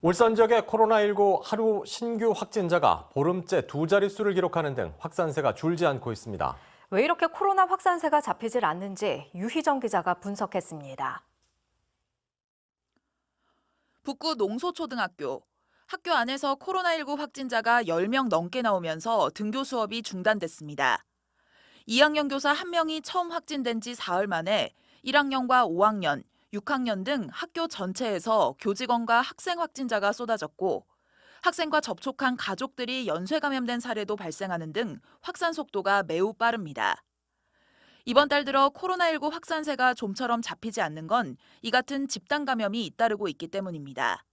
울산 지역의 코로나19 하루 신규 확진자가 보름째 두 자릿수를 기록하는 등 확산세가 줄지 않고 있습니다. 왜 이렇게 코로나 확산세가 잡히질 않는지 유희정 기자가 분석했습니다. 북구 농소초등학교. 학교 안에서 코로나19 확진자가 10명 넘게 나오면서 등교 수업이 중단됐습니다. 2학년 교사 1명이 처음 확진된 지 사흘 만에 1학년과 5학년, 6학년 등 학교 전체에서 교직원과 학생 확진자가 쏟아졌고 학생과 접촉한 가족들이 연쇄 감염된 사례도 발생하는 등 확산 속도가 매우 빠릅니다. 이번 달 들어 코로나19 확산세가 좀처럼 잡히지 않는 건 이 같은 집단 감염이 잇따르고 있기 때문입니다.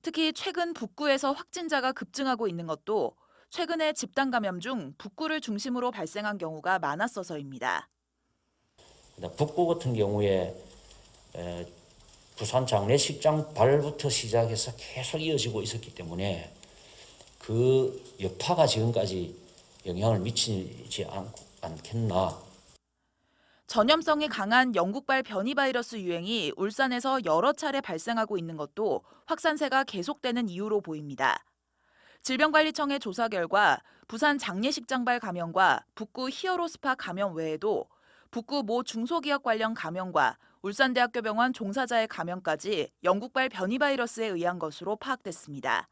특히 최근 북구에서 확진자가 급증하고 있는 것도 최근에 집단 감염 중 북구를 중심으로 발생한 경우가 많았어서입니다. 북구 같은 경우에 부산 장례식장 발부터 시작해서 계속 이어지고 있었기 때문에 그 여파가 지금까지 영향을 미치지 않겠나. 전염성이 강한 영국발 변이 바이러스 유행이 울산에서 여러 차례 발생하고 있는 것도 확산세가 계속되는 이유로 보입니다. 질병관리청의 조사 결과 부산 장례식장발 감염과 북구 히어로스파 감염 외에도 북구 모 중소기업 관련 감염과 울산대학교병원 종사자의 감염까지 영국발 변이 바이러스에 의한 것으로 파악됐습니다.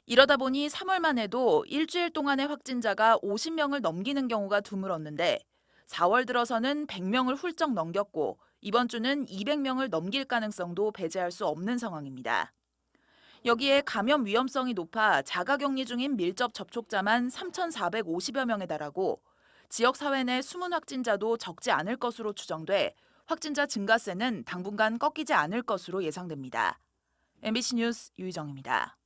이러다 보니 3월만 해도 일주일 동안의 확진자가 50명을 넘기는 경우가 드물었는데 4월 들어서는 100명을 훌쩍 넘겼고 이번 주는 200명을 넘길 가능성도 배제할 수 없는 상황입니다. 여기에 감염 위험성이 높아 자가격리 중인 밀접 접촉자만 3,450여 명에 달하고 지역 사회 내 숨은 확진자도 적지 않을 것으로 추정돼 확진자 증가세는 당분간 꺾이지 않을 것으로 예상됩니다. MBC 뉴스 유희정입니다.